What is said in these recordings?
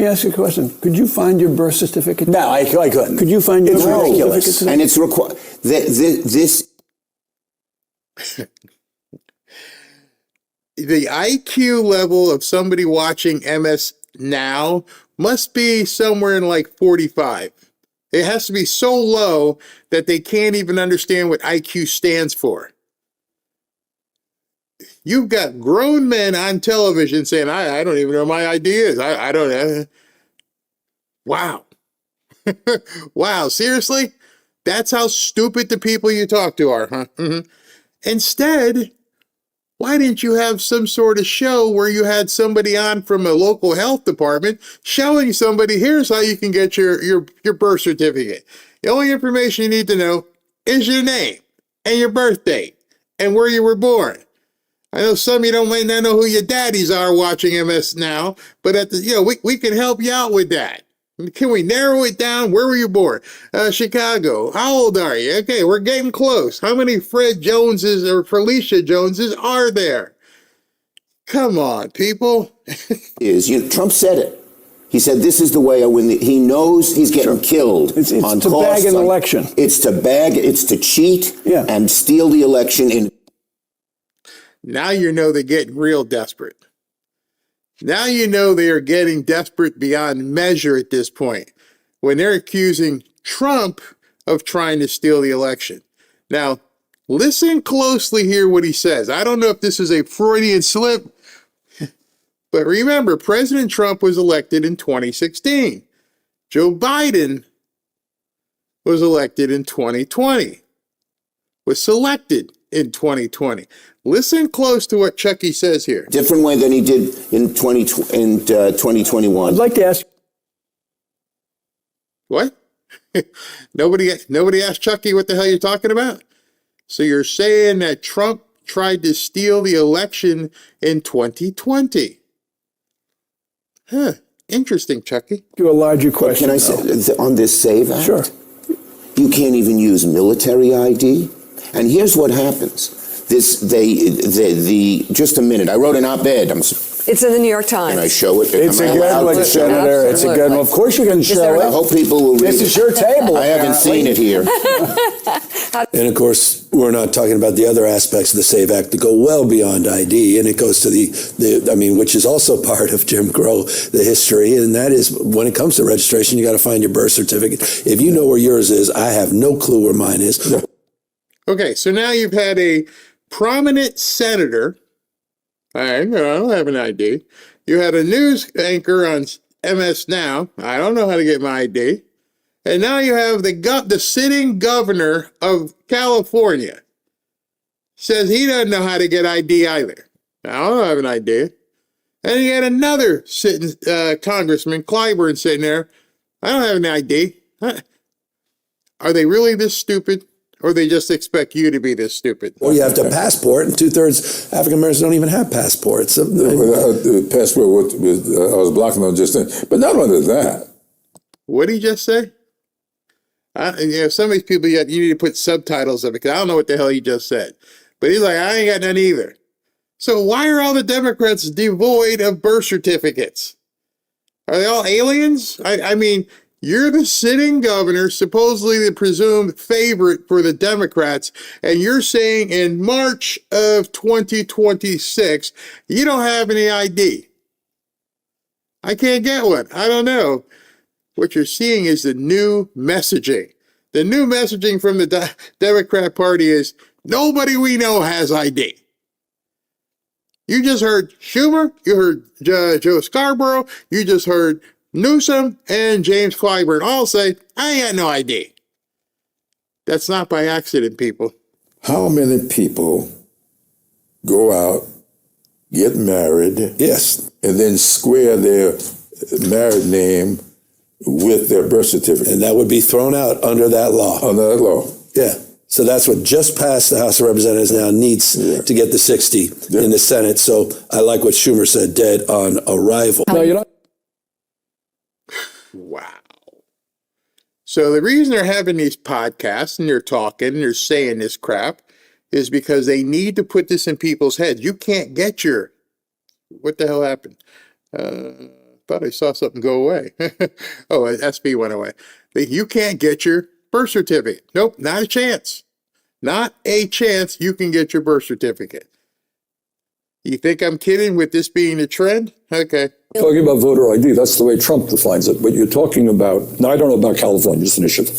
Let me ask you a question. Could you find your birth certificate? No, I couldn't. Could you find your It's birth ridiculous, certificate? and it's required. This The IQ level of somebody watching MS now must be somewhere in like 45. It has to be so low that they can't even understand what IQ stands for. You've got grown men on television saying, I don't even know what my ID is. I don't know. Wow. Wow, seriously? That's how stupid the people you talk to are, huh? Mm-hmm. Instead, why didn't you have some sort of show where you had somebody on from a local health department showing somebody, here's how you can get your birth certificate. The only information you need to know is your name and your birth date and where you were born. I know some of you might not know who your daddies are watching MS now, but we can help you out with that. Can we narrow it down? Where were you born? Chicago. How old are you? Okay, we're getting close. How many Fred Joneses or Felicia Joneses are there? Come on, people. Trump said it. He said, this is the way I win. He knows he's getting killed It's on to costs. bag an election. It's to cheat Yeah. and steal the election. Now you know they're getting real desperate. Now you know they are getting desperate beyond measure at this point when they're accusing Trump of trying to steal the election. Now, listen closely here what he says. I don't know if this is a Freudian slip, but remember, President Trump was elected in 2016. Joe Biden was elected in 2020, was selected in 2020. Listen close to what Chucky says here. Different way than he did in 2021. I'd like to ask. What? Nobody asked Chucky what the hell you're talking about? So you're saying that Trump tried to steal the election in 2020? Huh. Interesting, Chucky. You a larger question. Can I say on this SAVE Act? Sure. You can't even use military ID. And here's what happens. Just a minute. I wrote an op-ed. It's in the New York Times. Can I show it? It's a good one, Senator. It's a good one. Of course you can show it. I hope people will read it. This is your table. I haven't seen it here. And of course, we're not talking about the other aspects of the SAVE Act that go well beyond ID, and it goes to which is also part of Jim Crow, the history, and that is when it comes to registration, you got to find your birth certificate. If you know where yours is, I have no clue where mine is. Okay, so now you've had a prominent senator. I don't have an ID. You had a news anchor on MS Now. I don't know how to get my ID. And now you have the sitting governor of California says he doesn't know how to get ID either. I don't have an ID. And you had another sitting Congressman, Clyburn, sitting there. I don't have an ID. Are they really this stupid? Or they just expect you to be this stupid? Or you have to have a passport, and 2/3 African Americans don't even have passports. The passport, I was blocking on just then. But not only that. What did he just say? Some of these people, you need to put subtitles of it, because I don't know what the hell he just said. But he's like, I ain't got none either. So why are all the Democrats devoid of birth certificates? Are they all aliens? I mean, you're the sitting governor, supposedly the presumed favorite for the Democrats, and you're saying in March of 2026, you don't have any ID. I can't get one. I don't know. What you're seeing is the new messaging. The new messaging from the Democrat Party is nobody we know has ID. You just heard Schumer, you heard Joe Scarborough, you just heard Newsom and James Clyburn all say, I ain't got no ID. That's not by accident, people. How many people go out, get married, Yes. and then square their married name with their birth certificate? And that would be thrown out under that law. Under that law. Yeah. So that's what just passed the House of Representatives now needs to get the 60 in the Senate. So I like what Schumer said, dead on arrival. No, you don't. Wow. So the reason they're having these podcasts and they're talking and they're saying this crap is because they need to put this in people's heads. You can't get what the hell happened? thought I saw something go away. Oh, SB went away. You can't get your birth certificate. Nope, not a chance. Not a chance you can get your birth certificate. You think I'm kidding with this being a trend? Okay. Talking about voter ID, that's the way Trump defines it. But you're talking about, now I don't know about California's initiative,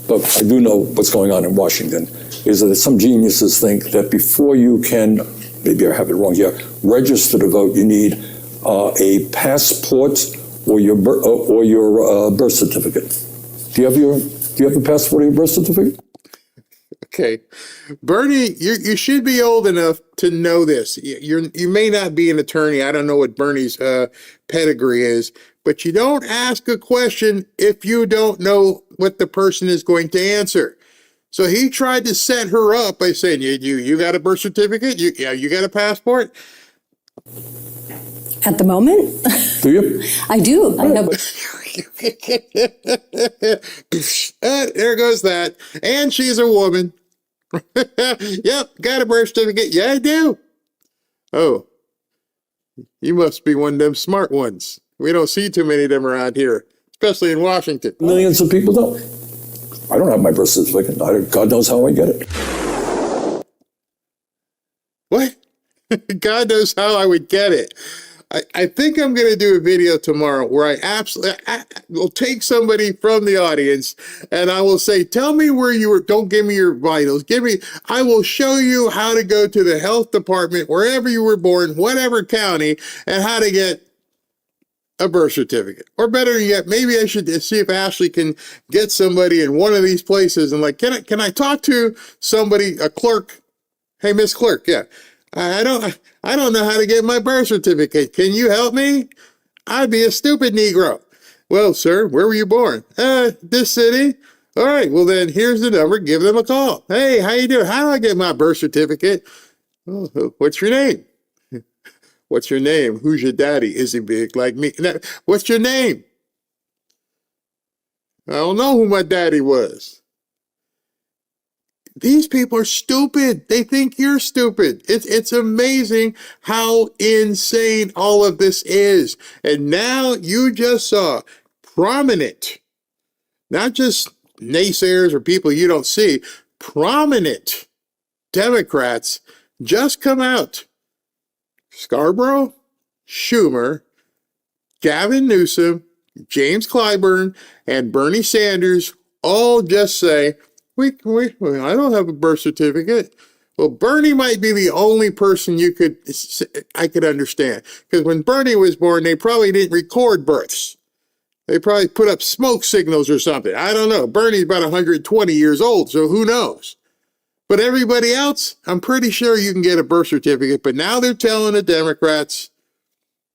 but I do know what's going on in Washington, is that some geniuses think that before you can, maybe I have it wrong here, register to vote, you need a passport or your birth certificate. Do you have a passport or your birth certificate? Okay. Bernie, you should be old enough to know this. You may not be an attorney. I don't know what Bernie's pedigree is, but you don't ask a question if you don't know what the person is going to answer. So he tried to set her up by saying, you got a birth certificate? You got a passport? At the moment? Do you? I do. I have. There goes that. And she's a woman. Yep, got a birth certificate. Yeah, I do. Oh, you must be one of them smart ones. We don't see too many of them around here, especially in Washington. Millions of people don't. I don't have my birth certificate. God knows how I get it. What? God knows how I would get it. I think I'm going to do a video tomorrow where I will take somebody from the audience and I will say, tell me where you were. Don't give me your vitals. I will show you how to go to the health department, wherever you were born, whatever county, and how to get a birth certificate. Or better yet, maybe I should see if Ashley can get somebody in one of these places and like, can I talk to somebody, a clerk? Hey, Miss Clerk, yeah. I don't know how to get my birth certificate. Can you help me? I'd be a stupid Negro. Well, sir, where were you born? This city. All right, well then here's the number. Give them a call. Hey, how you doing? How do I get my birth certificate? Oh, what's your name? What's your name? Who's your daddy? Is he big like me? What's your name? I don't know who my daddy was. These people are stupid. They think you're stupid. It's amazing how insane all of this is. And now you just saw prominent, not just naysayers or people you don't see, prominent Democrats just come out. Scarborough, Schumer, Gavin Newsom, James Clyburn, and Bernie Sanders all just say, I don't have a birth certificate. Well, Bernie might be the only person I could understand. Because when Bernie was born, they probably didn't record births. They probably put up smoke signals or something. I don't know. Bernie's about 120 years old, so who knows? But everybody else, I'm pretty sure you can get a birth certificate. But now they're telling the Democrats,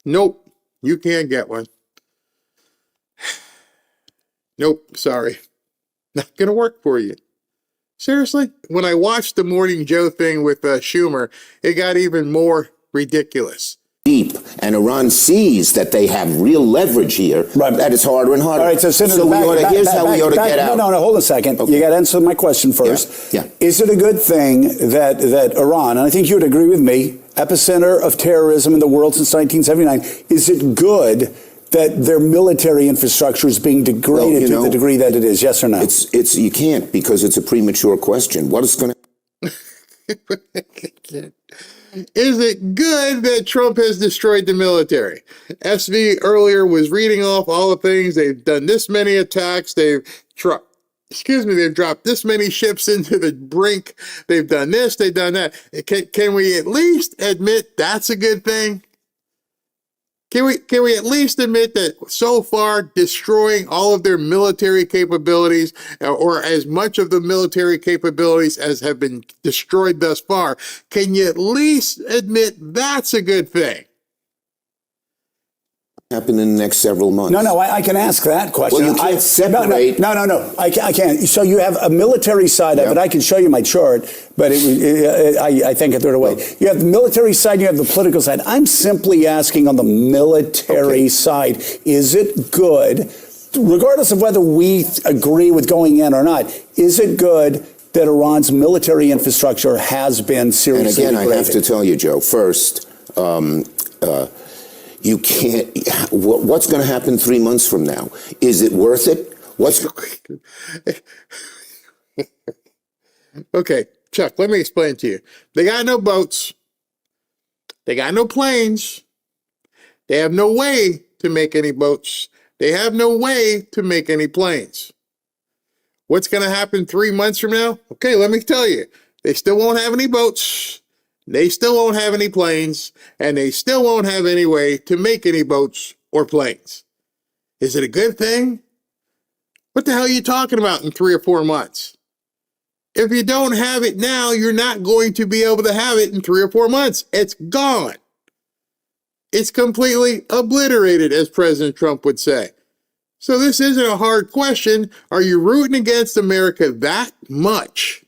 nope, you can't get one. Nope, sorry. Not going to work for you. Seriously? When I watched the Morning Joe thing with Schumer, it got even more ridiculous. Deep, and Iran sees that they have real leverage here, Right. that it's harder and harder. All right, so Senator, here's how we ought to get out. No, hold a second. Okay. You got to answer my question first. Yeah. Is it a good thing that Iran, and I think you would agree with me, epicenter of terrorism in the world since 1979, is it good that their military infrastructure is being degraded to the degree that it is? Yes or no? It's you can't, because it's a premature question. What is going to... Is it good that Trump has destroyed the military? SV earlier was reading off all the things. They've done this many attacks. They've dropped this many ships into the brink. They've done this, they've done that. Can we at least admit that's a good thing? Can we at least admit that so far destroying all of their military capabilities, or as much of the military capabilities as have been destroyed thus far, can you at least admit that's a good thing? happen in the next several months? No, I can ask that question. Well, you can't separate. No, I can't. So you have a military side of it. I can show you my chart, but I think I threw it away. You have the military side, you have the political side. I'm simply asking on the military side, is it good, regardless of whether we agree with going in or not, is it good that Iran's military infrastructure has been seriously degraded? And again, I have to tell you, Joe, first, You can't. What's going to happen 3 months from now? Is it worth it? Okay, Chuck, let me explain to you. They got no boats. They got no planes. They have no way to make any boats. They have no way to make any planes. What's going to happen 3 months from now? Okay, let me tell you. They still won't have any boats. They still won't have any planes. And they still won't have any way to make any boats or planes. Is it a good thing? What the hell are you talking about in 3 or 4 months? If you don't have it now, you're not going to be able to have it in 3 or 4 months. It's gone. It's completely obliterated, as President Trump would say. So this isn't a hard question. Are you rooting against America that much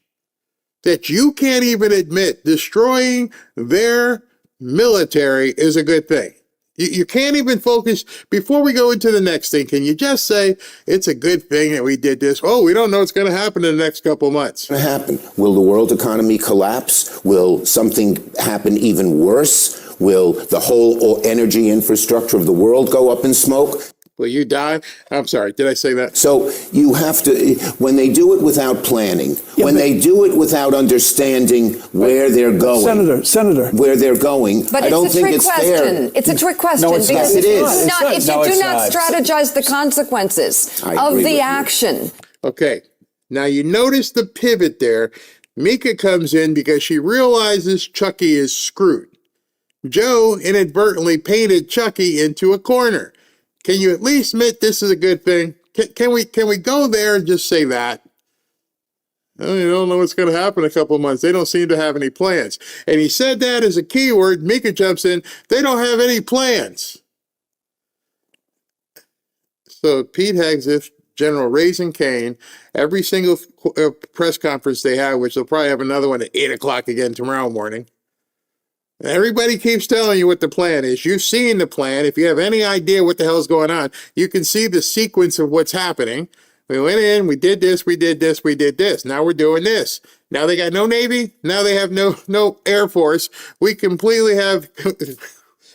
that you can't even admit destroying their military is a good thing? You can't even focus. Before we go into the next thing, can you just say it's a good thing that we did this? Oh, we don't know what's going to happen in the next couple of months. What's going to happen? Will the world economy collapse? Will something happen even worse? Will the whole energy infrastructure of the world go up in smoke? Will you die? I'm sorry, did I say that? So you have to, when they do it without planning, when they do it without understanding where they're going. Senator. Where they're going, But I don't it's a think trick it's question. fair. It's a trick question. No, it's because not. Yes, it is. if No, you it's do not not. strategize the consequences I of agree with the you. action. Okay, now you notice the pivot there. Mika comes in because she realizes Chucky is screwed. Joe inadvertently painted Chucky into a corner. Can you at least admit this is a good thing? Can we go there and just say that? Well, you don't know what's going to happen in a couple of months. They don't seem to have any plans. And he said that as a keyword. Mika jumps in. They don't have any plans. So Pete Hegseth, General Raising Cane, every single press conference they have, which they'll probably have another one at 8 o'clock again tomorrow morning. Everybody keeps telling you what the plan is. You've seen the plan. If you have any idea what the hell's going on, you can see the sequence of what's happening. We went in, we did this, we did this, we did this. Now we're doing this. Now they got no Navy. Now they have no Air Force. We completely have,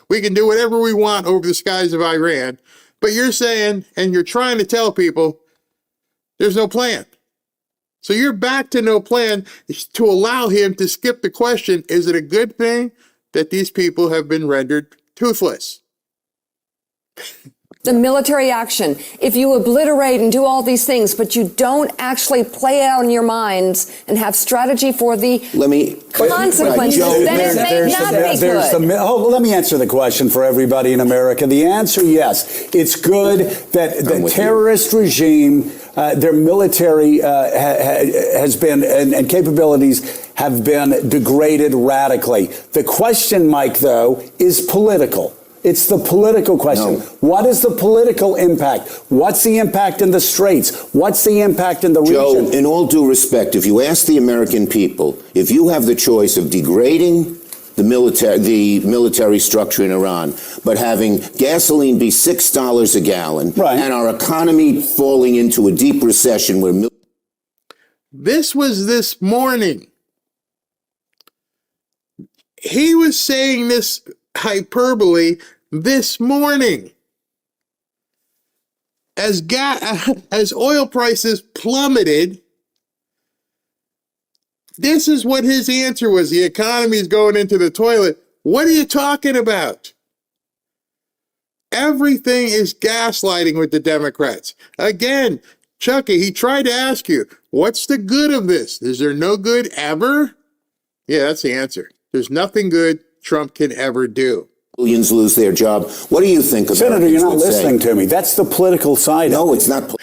we can do whatever we want over the skies of Iran. But you're saying, and you're trying to tell people, there's no plan. So you're back to no plan to allow him to skip the question, is it a good thing that these people have been rendered toothless? The military action. If you obliterate and do all these things, but you don't actually play it out in your minds and have strategy for the consequences, then it may not be good. Let me answer the question for everybody in America. The answer, yes. It's good that the terrorist regime, their military has been, and capabilities have been degraded radically. The question, Mike, though, is political. It's the political question. No. What is the political impact? What's the impact in the straits? What's the impact in the region? Joe, in all due respect, if you ask the American people, if you have the choice of degrading the military structure in Iran, but having gasoline be $6 a gallon, right, and our economy falling into a deep recession where... This was this morning. He was saying this hyperbole this morning. As oil prices plummeted, this is what his answer was. The economy is going into the toilet. What are you talking about? Everything is gaslighting with the Democrats. Again, Chucky, he tried to ask you, what's the good of this? Is there no good ever? Yeah, that's the answer. There's nothing good Trump can ever do. Millions lose their job. What do you think of Senator, you're not listening to me. That's the political side. No, it's not.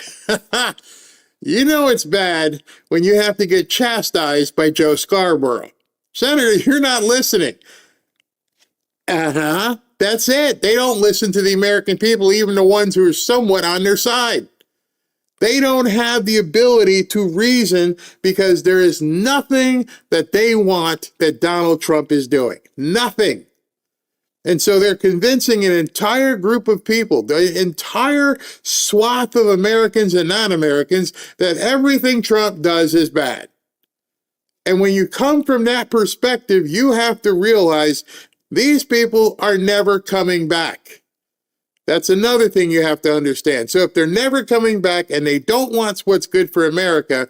You know it's bad when you have to get chastised by Joe Scarborough. Senator, you're not listening. That's it. They don't listen to the American people, even the ones who are somewhat on their side. They don't have the ability to reason because there is nothing that they want that Donald Trump is doing. Nothing. And so they're convincing an entire group of people, the entire swath of Americans and non-Americans, that everything Trump does is bad. And when you come from that perspective, you have to realize these people are never coming back. That's another thing you have to understand. So if they're never coming back and they don't want what's good for America,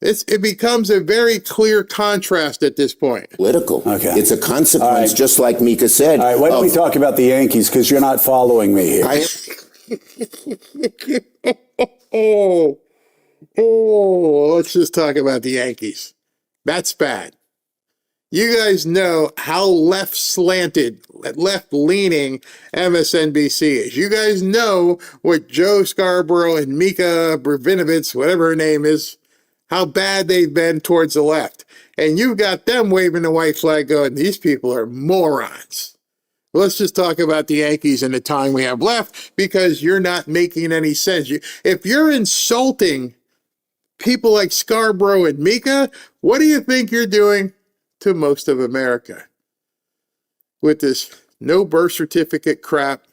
it becomes a very clear contrast at this point. Political. Okay. It's a consequence, right. just like Mika said. All right, why don't we talk about the Yankees, because you're not following me here. Let's just talk about the Yankees. That's bad. You guys know how left-slanted, left-leaning MSNBC is. You guys know what Joe Scarborough and Mika Brzezinski, whatever her name is, how bad they've been towards the left. And you've got them waving the white flag going, these people are morons. Let's just talk about the Yankees and the time we have left, because you're not making any sense. If you're insulting people like Scarborough and Mika, what do you think you're doing to most of America with this no birth certificate crap,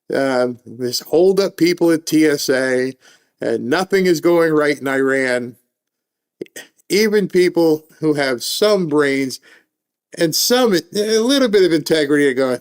this hold up people at TSA, and nothing is going right in Iran? Even people who have some brains and a little bit of integrity are going,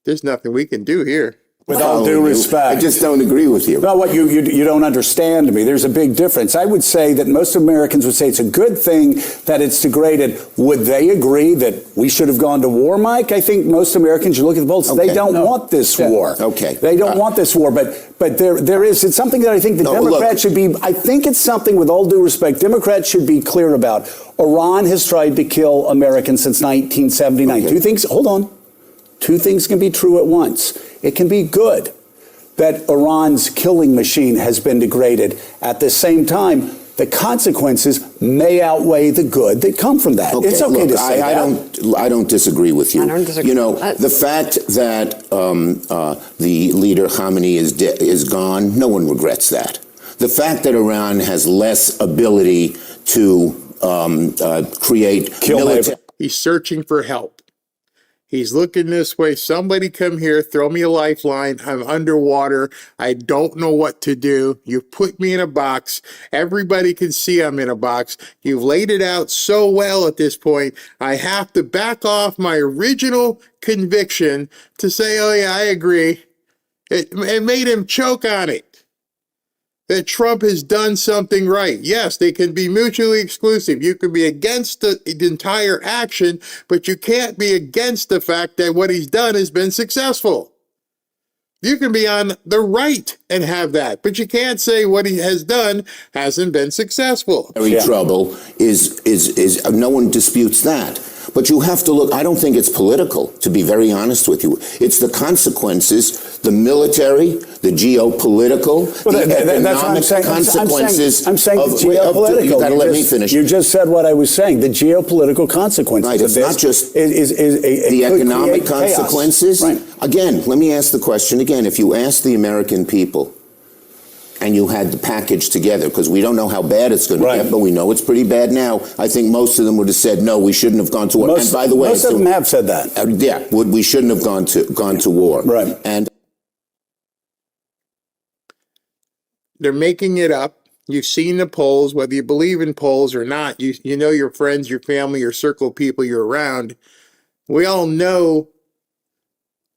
there's nothing we can do here. With all due respect. I just don't agree with you. No, what you don't understand me. There's a big difference. I would say that most Americans would say it's a good thing that it's degraded. Would they agree that we should have gone to war, Mike? I think most Americans, you look at the polls, they don't want this war. Okay. They don't want this war, but there is, it's something that I think the Democrats should be, I think it's something, with all due respect, Democrats should be clear about. Iran has tried to kill Americans since 1979. Okay. Two things can be true at once. It can be good that Iran's killing machine has been degraded. At the same time, the consequences may outweigh the good that come from that. It's okay to say that. I don't disagree with you. I don't disagree. You know, the fact that the leader Khamenei is gone, no one regrets that. The fact that Iran has less ability to create military. He's searching for help. He's looking this way. Somebody come here, throw me a lifeline. I'm underwater. I don't know what to do. You put me in a box. Everybody can see I'm in a box. You've laid it out so well at this point. I have to back off my original conviction to say, oh yeah, I agree. It made him choke on it. That Trump has done something right. Yes, they can be mutually exclusive. You can be against the entire action, but you can't be against the fact that what he's done has been successful. You can be on the right and have that, but you can't say what he has done hasn't been successful. Trouble is no one disputes that. But you have to look, I don't think it's political, to be very honest with you. It's the consequences, the military, the geopolitical, the economic consequences. I'm saying the geopolitical. You gotta let me finish. You just said what I was saying, the geopolitical consequences. Right, it's not just the economic consequences. Right. Again, let me ask the question again. If you ask the American people, and you had the package together, because we don't know how bad it's going to get, but we know it's pretty bad now. I think most of them would have said, no, we shouldn't have gone to war. And by the way, most of them have said that. Yeah, we shouldn't have gone to war. Right. And they're making it up. You've seen the polls, whether you believe in polls or not. You know your friends, your family, your circle of people you're around. We all know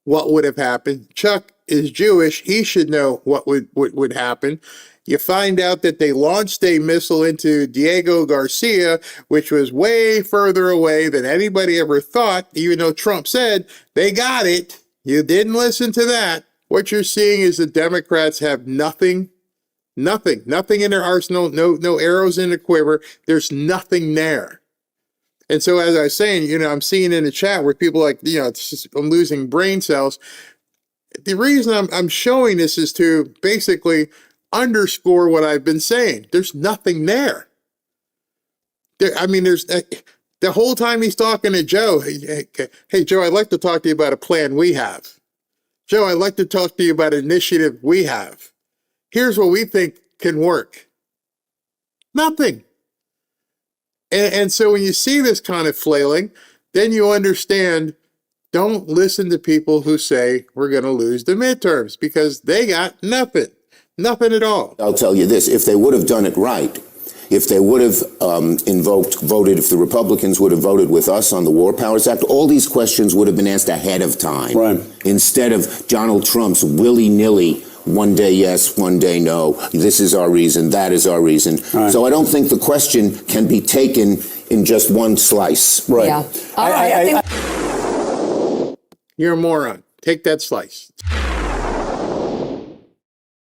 what would have happened. Chuck is Jewish. He should know what would happen. You find out that they launched a missile into Diego Garcia, which was way further away than anybody ever thought, even though Trump said they got it. You didn't listen to that. What you're seeing is the Democrats have nothing in their arsenal, no arrows in the quiver. There's nothing there. And so, as I was saying, I'm seeing in the chat where people are like, it's just, I'm losing brain cells. The reason I'm showing this is to basically underscore what I've been saying. There's nothing there. There's the whole time he's talking to Joe. Hey, Joe, I'd like to talk to you about a plan we have. Joe, I'd like to talk to you about an initiative we have. Here's what we think can work. Nothing. And so when you see this kind of flailing, then you understand, don't listen to people who say we're going to lose the midterms, because they got nothing at all. I'll tell you this, if they would have done it right, if they would have voted, if the Republicans would have voted with us on the War Powers Act, all these questions would have been asked ahead of time. Right. Instead of Donald Trump's willy-nilly, one day yes, one day no, this is our reason, that is our reason. Right. So I don't think the question can be taken in just one slice. Right. Yeah. All right. I think You're a moron. Take that slice.